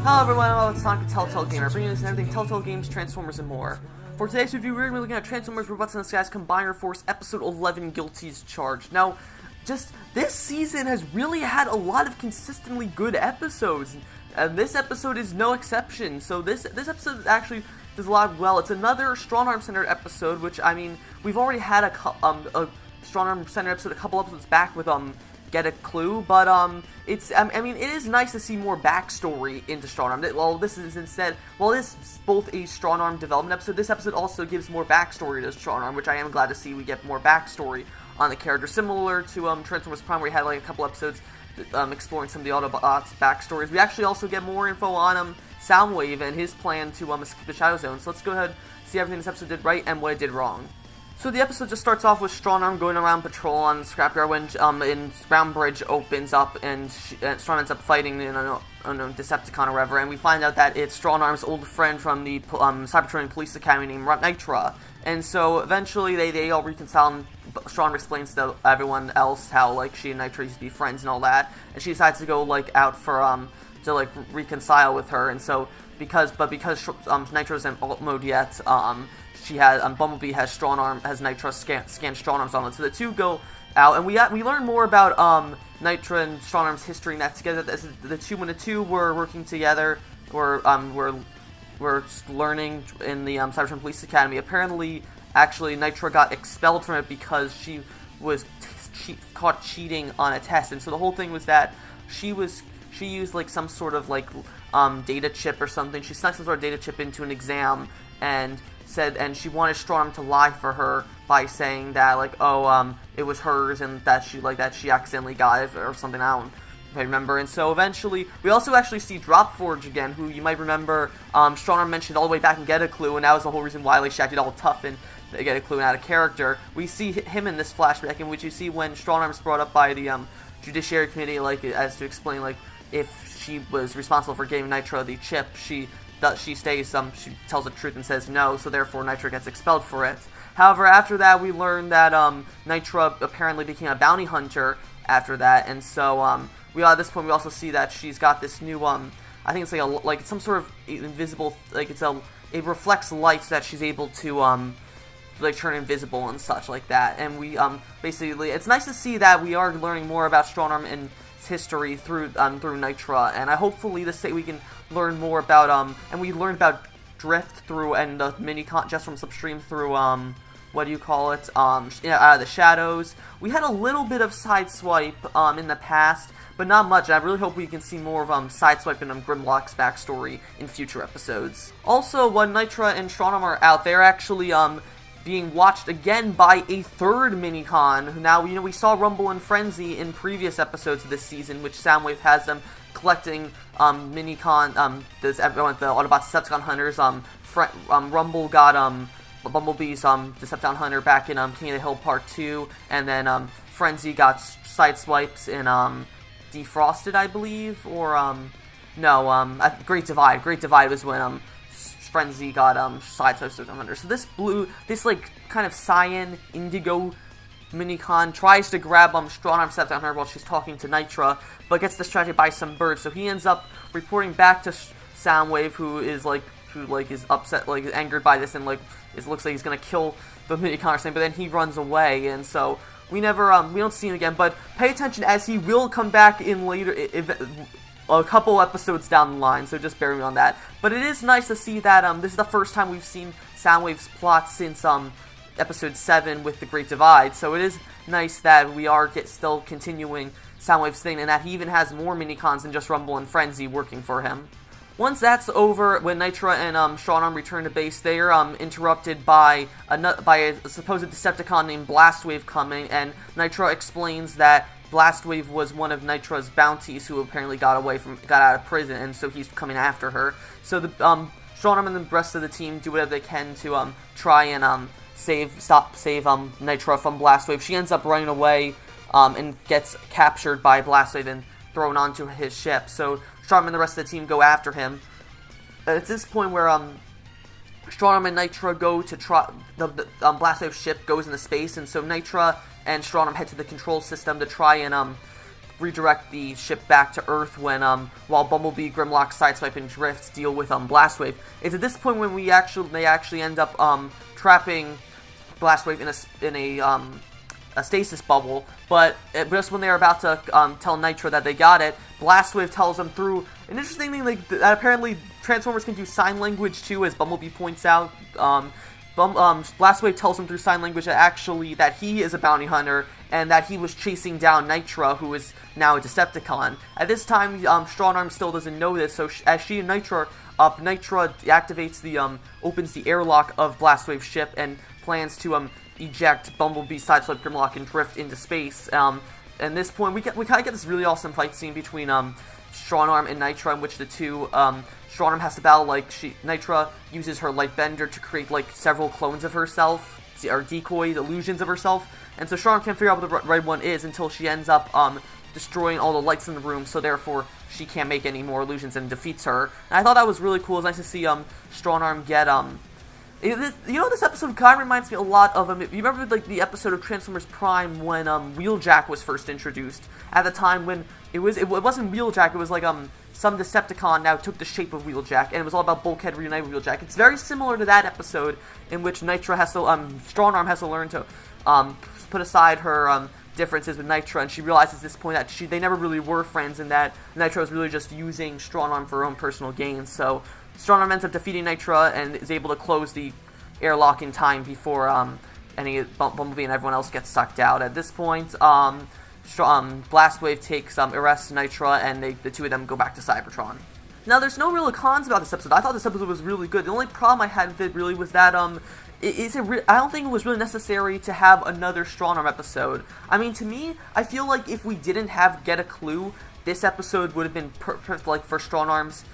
Hello everyone, it's Sonic, Telltale Gamer, bringing you this and everything Telltale Games, Transformers, and more. For today's review, we're going to be looking at Transformers Robots in the Skies Combiner Force Episode 11, Guilty's Charge. Now, just this season has really had a lot of consistently good episodes, and this episode is no exception. So this episode actually does a lot well. It's another Strong Arm Centered episode, which, I mean, we've already had a Strong Arm Centered episode a couple episodes back with, Get a Clue, but, I mean, it is nice to see more backstory into Strong Arm. Well, this is both a Strong Arm development episode, this episode also gives more backstory to Strong Arm, which I am glad to see we get more backstory on the character, similar to, Transformers Prime, where we had, like, a couple episodes, exploring some of the Autobots' backstories. We actually also get more info on, Soundwave and his plan to, escape the Shadow Zone, so let's go ahead and see everything this episode did right and what it did wrong. So the episode just starts off with Strong Arm going around patrol on Scrapyard when Ground Bridge opens up and Strong ends up fighting an unknown Decepticon or whatever, and we find out that it's Strong Arm's old friend from the Cybertronian Police Academy named Nitra. And so eventually they all reconcile, and Strong Arm explains to everyone else how, like, she and Nitra used to be friends and all that, and she decides to go, like, out for, to, like, reconcile with her, and so, because Nitro's in alt mode yet, she has, Bumblebee has Nitra scan Strong Arm's on it. So the two go out, and we learn more about Nitra and Strong Arm's history, and that together, when the two were working together, were learning in the Cybertron Police Academy. Apparently, actually, Nitra got expelled from it because she was caught cheating on a test, and so the whole thing was that she used, like, some sort of, like, data chip or something. She snuck some sort of data chip into an exam, and she wanted Strong Arm to lie for her by saying that, like, it was hers and that she accidentally got it or something. I don't remember. And so eventually, we also actually see Dropforge again, who you might remember Strong Arm mentioned all the way back in Get a Clue, and that was the whole reason why, like, she acted all tough and Get a Clue and out of character. We see him in this flashback, in which you see when Strong Arm's brought up by the Judiciary Committee, like, as to explain, like, if she was responsible for giving Nitra the chip, she tells the truth and says no, so therefore Nitra gets expelled for it. However, after that, we learn that Nitra apparently became a bounty hunter after that, and so at this point we also see that she's got this new I think it's like some sort of invisible, like it reflects light so that she's able to like turn invisible and such like that. And we basically, it's nice to see that we are learning more about Strong Arm and history through Nitra, and hopefully we can learn more about and we learned about Drift through and the mini-con just from Substream through what do you call it, Out of the Shadows. We had a little bit of Sideswipe in the past, but not much. I really hope we can see more of Sideswipe and Grimlock's backstory in future episodes. Also, when Nitra and Strong Arm are out, they're actually being watched again by a third Minicon. Now, we saw Rumble and Frenzy in previous episodes of this season, which Soundwave has them collecting Minicon, the Autobots Decepticon Hunters. Rumble got Bumblebee's Decepticon Hunter back in King of the Hill Part 2, and then Frenzy got Sideswipes in Defrosted, I believe, or Great Divide. Great Divide was when Frenzy got Sideswipes with Hunter. So this like kind of cyan indigo Minicon tries to grab Strong Arm Decepticon Hunter while she's talking to Nitra, but gets distracted by some birds. So he ends up reporting back to Soundwave, who is upset, like angered by this, and looks like he's gonna kill the Minicon or something. But then he runs away, and so we don't see him again. But pay attention, as he will come back in later. A couple episodes down the line, so just bear with me on that. But it is nice to see that this is the first time we've seen Soundwave's plot since episode 7 with the Great Divide, so it is nice that we are still continuing Soundwave's thing, and that he even has more Minicons than just Rumble and Frenzy working for him. Once that's over, when Nitra and Strong Arm return to base, they are interrupted by a supposed Decepticon named Blastwave coming, and Nitra explains that Blastwave was one of Nitra's bounties who apparently got out of prison, and so he's coming after her. So the Strong Arm and the rest of the team do whatever they can to try and save Nitra from Blastwave. She ends up running away and gets captured by Blastwave and thrown onto his ship. So Strong Arm and the rest of the team go after him. It's this point where Strong Arm and Nitra go to try the Blastwave ship goes into space, and so Nitra and Strong Arm head to the control system to try and redirect the ship back to Earth when while Bumblebee, Grimlock, Sideswipe, and Drift deal with Blastwave. It's at this point when they actually end up trapping Blastwave in a stasis bubble, but just when they're about to tell Nitro that they got it, Blastwave tells them through an interesting thing, that apparently Transformers can do sign language too, as Bumblebee points out. Blastwave tells him through sign language that he is a bounty hunter, and that he was chasing down Nitra, who is now a Decepticon. At this time, Strong Arm still doesn't know this, so as she and Nitra activates opens the airlock of Blastwave's ship, and plans to eject Bumblebee, Sideswipe, Grimlock, and Drift into space. At this point, we kind of get this really awesome fight scene between Strong Arm and Nitra, in which the two Strong Arm has to battle. Nitra uses her light bender to create several clones of herself, or decoy illusions of herself, and so Strong Arm can't figure out what the right one is until she ends up destroying all the lights in the room. So therefore, she can't make any more illusions and defeats her. And I thought that was really cool. It's nice to see Strong Arm get this episode kind of reminds me a lot of you remember the episode of Transformers Prime when Wheeljack was first introduced, at the time when it wasn't Wheeljack, it was some Decepticon now took the shape of Wheeljack, and it was all about Bulkhead reunite with Wheeljack. It's very similar to that episode, in which Nitra has to Strong Arm has to learn to put aside her differences with Nitra, and she realizes at this point that they never really were friends, and that Nitra was really just using Strong Arm for her own personal gain. So Strong Arm ends up defeating Nitra and is able to close the airlock in time before Bumblebee and everyone else gets sucked out. At this point, Blastwave arrests Nitra, and the two of them go back to Cybertron. Now, there's no real cons about this episode. I thought this episode was really good. The only problem I had with it really was that I don't think it was really necessary to have another Strong Arm episode. I mean, to me, I feel like if we didn't get a clue, this episode would have been perfect for Strong Arm's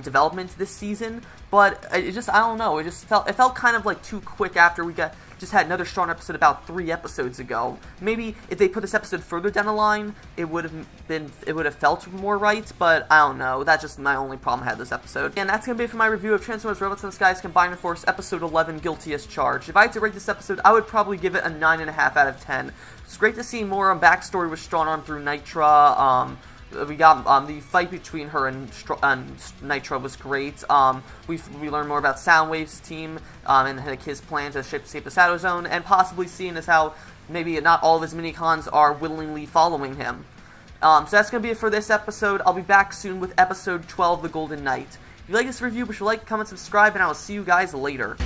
development this season, but I don't know, it felt kind of too quick after we just had another Strong episode about 3 episodes ago. Maybe if they put this episode further down the line, it would have felt more right, but I don't know. That's just my only problem I had with this episode. And that's gonna be it for my review of Transformers Robots in the Skies Combiner Force Episode 11, Guilty as Charged. If I had to rate this episode, I would probably give it a 9.5 out of 10. It's great to see more backstory with Strong Arm through Nitra. We got the fight between her and Nitra was great. We learned more about Soundwave's team and his plan to escape the Shadow Zone, and possibly seeing as how maybe not all of his mini-cons are willingly following him. So that's going to be it for this episode. I'll be back soon with episode 12, The Golden Knight. If you like this review, be sure to like, comment, subscribe, and I will see you guys later.